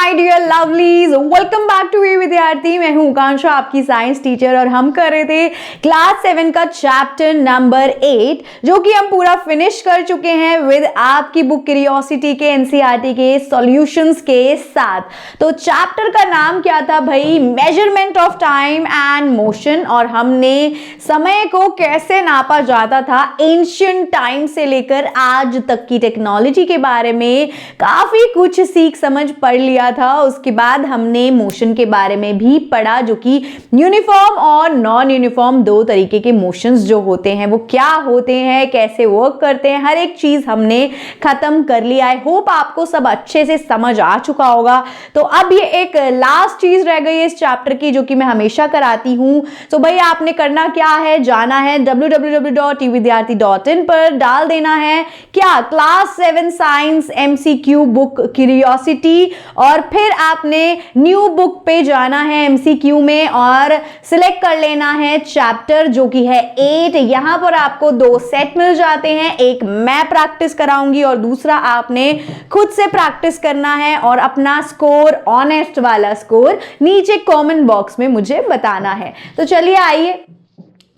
My dear lovelies, welcome back to V Vidyarthi. मैं हूं आकांक्षा, आपकी साइंस टीचर, और हम कर रहे थे क्लास 7 का चैप्टर नंबर 8 जो कि हम पूरा फिनिश कर चुके हैं विद आपकी बुक क्यूरियोसिटी के एनसीईआरटी के सॉल्यूशंस के साथ। तो चैप्टर का नाम क्या था भाई? Measurement of time and motion. और हमने समय को कैसे नापा जाता था एंशिएंट टाइम से लेकर आज तक की टेक्नोलॉजी के बारे में काफी कुछ सीख समझ पढ़ लिया था। उसके बाद हमने मोशन के बारे में भी पढ़ा, जो कि यूनिफॉर्म और नॉन यूनिफॉर्म दो तरीके के मोशंस जो होते हैं वो क्या होते हैं, कैसे वर्क करते हैं, हर एक चीज हमने खत्म कर लिया। आई होप आपको सब अच्छे से समझ आ चुका होगा। तो अब ये एक लास्ट चीज रह गई है इस चैप्टर की, जो कि मैं हमेशा कराती हूं। तो भाई आपने करना क्या है, जाना है www.evidyarthi.in पर, डाल देना है क्या class 7 science MCQ book curiosity, और फिर आपने न्यू बुक पे जाना है MCQ में और सिलेक्ट कर लेना है चैप्टर जो कि है 8। यहां पर आपको 2 सेट मिल जाते हैं, एक मैं प्रैक्टिस कराऊंगी और दूसरा आपने खुद से प्रैक्टिस करना है और अपना स्कोर, ऑनेस्ट वाला स्कोर, नीचे कमेंट बॉक्स में मुझे बताना है। तो चलिए आइए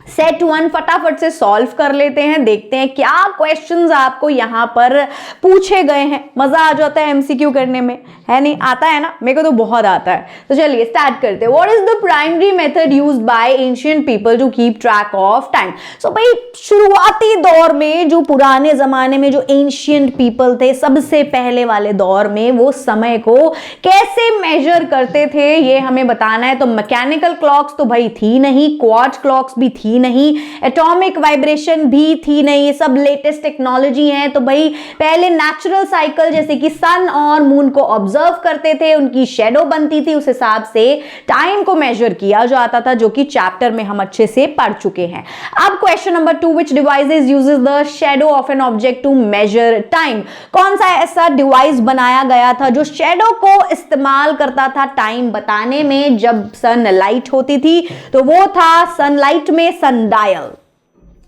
सेट 1 फटाफट से सॉल्व कर लेते हैं, देखते हैं क्या क्वेश्चंस आपको यहां पर पूछे गए हैं। मजा आ जाता है MCQ करने में, है नहीं? आता है ना? मेरे को तो बहुत आता है। तो चलिए स्टार्ट करते हैं। What is the primary method used by ancient people to keep track of time? So भाई शुरुआती दौर में, जो पुराने जमाने में जो एंशिएंट पीपल थे, सबसे पहले वाले दौर में, वो समय को कैसे मेजर करते थे ये हमें बताना है। तो मैकेनिकल क्लॉक्स तो भाई थी नहीं, क्वार्ट्ज क्लॉक्स भी थी नहीं, एटॉमिक वाइब्रेशन भी थी नहीं, ये सब लेटेस्ट टेक्नोलॉजी है। तो भाई पहले नेचुरल साइकिल जैसे कि सन और मून को ऑब्जर्व करते थे, उनकी शेडो बनती थी, उस हिसाब से टाइम को मेजर किया जाता था, जो कि चैप्टर में हम अच्छे से पढ़ चुके हैं। अब question number 2, which devices uses the shadow of an object to measure time? कौन सा ऐसा डिवाइस बनाया गया था जो शेडो को इस्तेमाल करता था टाइम बताने में जब सनलाइट होती थी? तो वो था सनलाइट में sundial।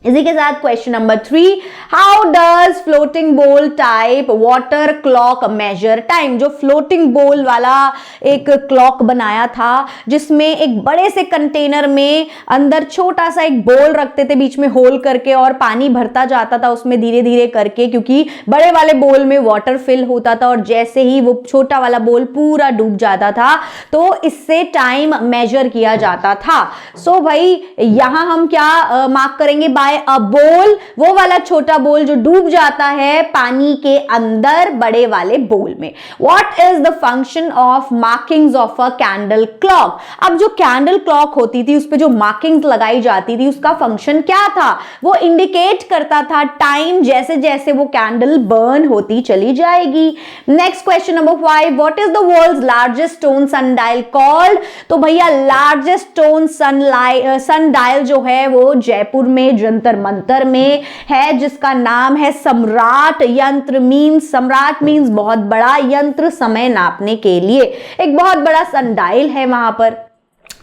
इसी के साथ question number 3, how does floating bowl type water clock measure time? जो फ्लोटिंग बोल वाला एक क्लॉक बनाया था, जिसमें एक बड़े से कंटेनर में अंदर छोटा सा एक बोल रखते थे बीच में होल करके, और पानी भरता जाता था उसमें धीरे धीरे करके, क्योंकि बड़े वाले बोल में वाटर फिल होता था, और जैसे ही वो छोटा वाला बोल पूरा डूब जाता था तो इससे टाइम मेजर किया जाता था। सो भाई यहां हम क्या मार्क करेंगे? बाय अ बोल, वो वाला छोटा बोल जो डूब जाता है पानी के अंदर बड़े वाले बोल में। What is the function of markings of a candle clock? अब जो कैंडल क्लॉक होती थी उस पे जो मार्किंग्स लगाई जाती थी, उसका फंक्शन क्या था? वो इंडिकेट करता था टाइम, जैसे जैसे वो कैंडल बर्न होती चली जाएगी। Next question number 5, what is the world's largest stone sundial called? तो भैया लार्जेस्ट स्टोन सनडायल जो है वो जयपुर में जंतर मंतर में है, जिसका नाम है सम्राट यंत्र। सम्राट मीन्स बहुत बड़ा, यंत्र समय नापने के लिए एक बहुत बड़ा सनडायल है वहां पर।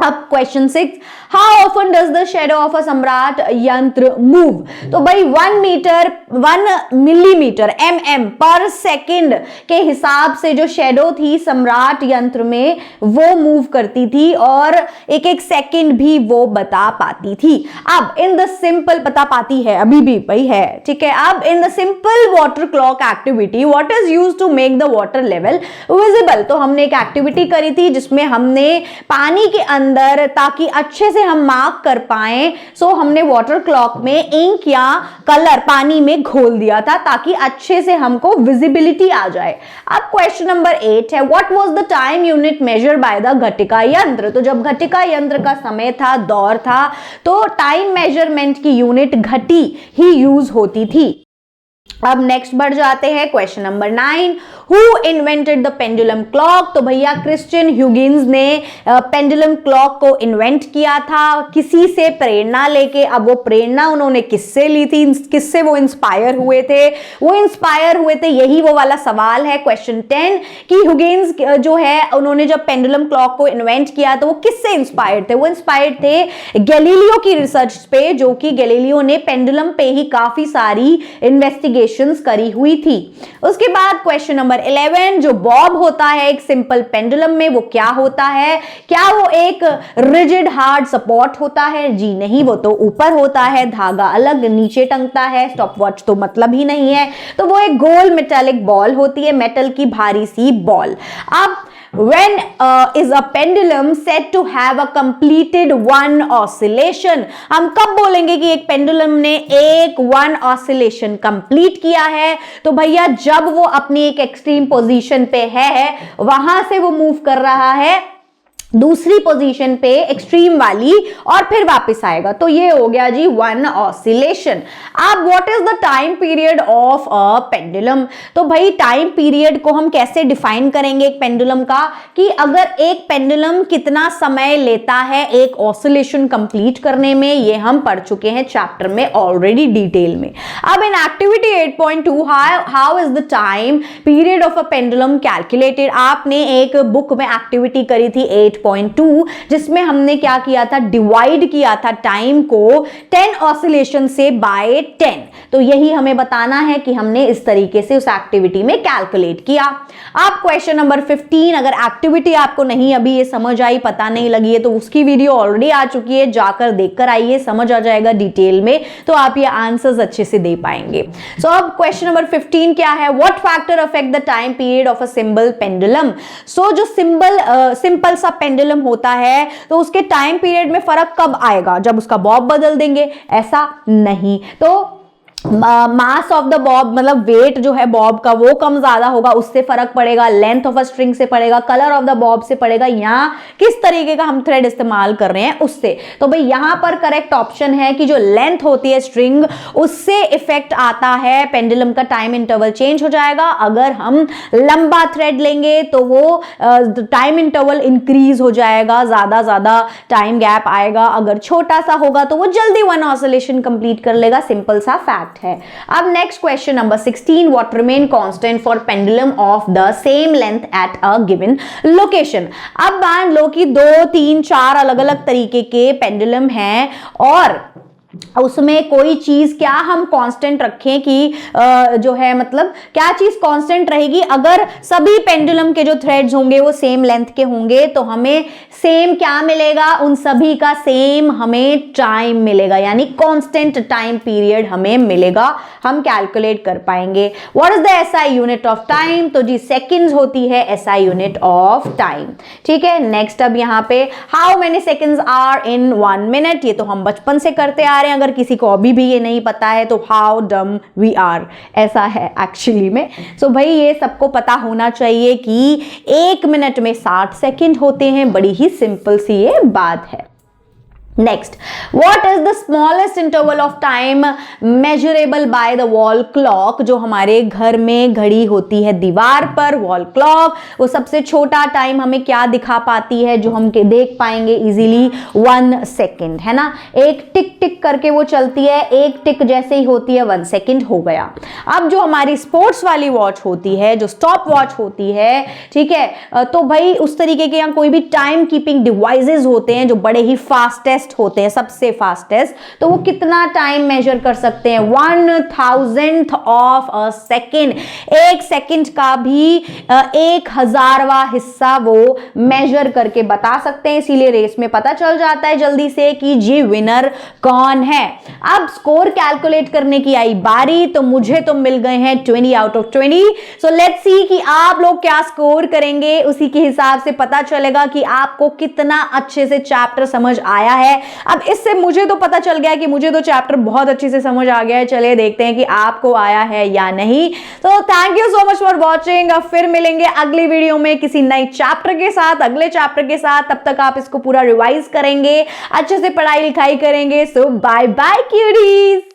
अब question 6, how often does the shadow of a सम्राट यंत्र मूव? तो भाई 1 मिलीमीटर mm पर सेकंड के हिसाब से जो शेडो थी सम्राट यंत्र में वो मूव करती थी, और एक एक सेकंड भी वो बता पाती थी। अब इन द सिंपल, बता पाती है अभी भी भाई है, ठीक है। अब in the simple water clock activity, what is used to make the water level visible? तो हमने एक एक्टिविटी करी थी जिसमें हमने पानी के अंदर, ताकि अच्छे से हम मार्क कर पाए, सो हमने वाटर क्लॉक में इंक या कलर पानी में घोल दिया था ताकि अच्छे से हमको विजिबिलिटी आ जाए। अब क्वेश्चन नंबर 8 है, what was the time unit measure by the ghatika yantra? तो जब घटिका यंत्र का समय था, दौर था, तो टाइम मेजरमेंट की यूनिट घटी ही यूज होती थी। अब नेक्स्ट बढ़ जाते हैं question number 9, who invented the pendulum clock? तो भैया क्रिश्चियन ह्यूगिन्स ने पेंडुलम क्लॉक को इन्वेंट किया था, किसी से प्रेरणा लेके। अब वो प्रेरणा उन्होंने किससे ली थी, किससे वो इंस्पायर हुए थे? वो इंस्पायर हुए थे, यही वो वाला सवाल है क्वेश्चन 10 कि ह्यूगिन्स जो है उन्होंने जब पेंडुलम क्लॉक को इन्वेंट किया तो वो किससे इंस्पायर्ड थे? वो इंस्पायर्ड थे गैलीलियो की रिसर्च पे, जो कि गैलीलियो ने पेंडुलम पे ही काफी सारी इन्वेस्टिगेशन ऑसिलेशंस करी हुई थी। उसके बाद क्वेश्चन नंबर 11, जो बॉब होता है एक सिंपल पेंडुलम में, वो क्या होता है? क्या वो एक रिजिड हार्ड सपोर्ट होता है? जी नहीं, वो तो ऊपर होता है, धागा अलग नीचे टंगता है, स्टॉपवॉच तो मतलब ही नहीं है, तो वो एक गोल मेटालिक बॉल होती है, मेटल की भारी सी बॉल। अब when is a pendulum said to have a completed one oscillation? हम कब बोलेंगे कि एक पेंडुलम ने एक वन ऑसिलेशन कंप्लीट किया है? तो भैया जब वो अपनी एक एक्सट्रीम पोजीशन पे है, वहां से वो मूव कर रहा है दूसरी पोजीशन पे एक्सट्रीम वाली, और फिर वापस आएगा, तो ये हो गया जी वन ऑसिलेशन। अब what is the time period of a pendulum? तो भाई टाइम पीरियड को हम कैसे डिफाइन करेंगे एक पेंडुलम का, कि अगर एक पेंडुलम कितना समय लेता है एक ऑसिलेशन कंप्लीट करने में, ये हम पढ़ चुके हैं चैप्टर में ऑलरेडी डिटेल में। अब in activity 8.2 how is the time period of a pendulum calculated? आपने एक बुक में एक्टिविटी करी थी 8.2, जिसमें हमने क्या किया था, डिवाइड किया था टाइम को 10 ऑसिलेशन से बाय 10। तो यही हमें बताना है कि हमने इस तरीके से उस एक्टिविटी में कैलकुलेट किया। अब क्वेश्चन नंबर 15, अगर एक्टिविटी आपको नहीं अभी ये समझ आई, पता नहीं लगी है, तो उसकी वीडियो ऑलरेडी आ चुकी है, जाकर देखकर आइए, समझ आ जाएगा डिटेल में, तो आप ये आंसर्स अच्छे से दे पाएंगे। सो अब क्वेश्चन नंबर 15 क्या है? What factor affect the time period of a simple pendulum? So जो सिंपल सा पेंडुलम होता है, तो उसके टाइम पीरियड में फर्क कब आएगा? जब उसका बॉब बदल देंगे? ऐसा नहीं। तो मास ऑफ द बॉब, मतलब वेट जो है बॉब का वो कम ज्यादा होगा, उससे फर्क पड़ेगा, लेंथ ऑफ अ स्ट्रिंग से पड़ेगा, कलर ऑफ द बॉब से पड़ेगा, या किस तरीके का हम थ्रेड इस्तेमाल कर रहे हैं उससे। तो भाई यहां पर करेक्ट ऑप्शन है कि जो लेंथ होती है स्ट्रिंग, उससे इफेक्ट आता है, पेंडुलम का टाइम इंटरवल चेंज हो जाएगा। अगर हम लंबा थ्रेड लेंगे तो वो टाइम इंटरवल इंक्रीज हो जाएगा, ज्यादा टाइम गैप आएगा। अगर छोटा सा होगा तो वो जल्दी वन ऑसिलेशन कंप्लीट कर लेगा, सिंपल सा फैक्ट है। अब next question number 16, what remain constant for pendulum of the same length at a given location? अब मान लो कि 2, 3, 4 अलग अलग तरीके के पेंडुलम हैं, और उसमें कोई चीज क्या हम कांस्टेंट रखें कि जो है मतलब क्या चीज कांस्टेंट रहेगी? अगर सभी पेंडुलम के जो थ्रेड्स होंगे वो सेम लेंथ के होंगे, तो हमें सेम क्या मिलेगा? उन सभी का सेम हमें टाइम मिलेगा, यानी कांस्टेंट टाइम पीरियड हमें मिलेगा, हम कैलकुलेट कर पाएंगे। What is the SI unit of time? तो जी सेकंड्स होती है एसआई यूनिट ऑफ टाइम। ठीक है, नेक्स्ट अब यहां पे how many seconds are in 1 minute? ये तो हम बचपन से करते आ रहे हैं, अगर किसी को अभी भी ये नहीं पता है तो हाउ डम वी आर, ऐसा है एक्चुअली में। सो भाई ये सबको पता होना चाहिए कि 1 मिनट में 60 सेकंड होते हैं, बड़ी ही सिंपल सी ये बात है। Next, what is the smallest interval of time measurable by the wall clock? जो हमारे घर में घड़ी होती है दीवार पर, वॉल क्लॉक, वो सबसे छोटा टाइम हमें क्या दिखा पाती है जो हम देख पाएंगे इजीली? 1 सेकेंड, है ना। एक टिक टिक करके वो चलती है, एक टिक जैसे ही होती है 1 सेकेंड हो गया। अब जो हमारी स्पोर्ट्स वाली वॉच होती है, जो स्टॉप वॉच होती है, ठीक है, तो भाई उस तरीके के यहाँ कोई भी टाइम कीपिंग डिवाइसेस होते हैं जो बड़े ही फास्टेस्ट होते हैं, सबसे फास्टेस्ट, तो वो कितना टाइम मेजर कर सकते हैं? 1,000th of a second. 1 second का भी 1,000वां हिस्सा वो मेजर करके बता सकते हैं, इसीलिए रेस में पता चल जाता है जल्दी से कि जी विनर कौन है। अब स्कोर कैलकुलेट करने की आई बारी, तो मुझे तो मिल गए हैं 20 out of 20। So let's see कि आप लोग क्या स्कोर करेंगे, उसी के हिसाब से पता चलेगा कि आपको कितना अच्छे से चैप्टर समझ आया है। अब इससे मुझे तो पता चल गया कि मुझे तो चैप्टर बहुत अच्छे से समझ आ गया है। चलिए देखते हैं कि आपको आया है या नहीं। तो thank you so much for watching. अब फिर मिलेंगे अगली वीडियो में किसी नए चैप्टर के साथ, अगले चैप्टर के साथ। तब तक आप इसको पूरा रिवाइज करेंगे, अच्छे से पढ़ाई लिखाई करेंगे। सो बाय बाय क्यूरीज।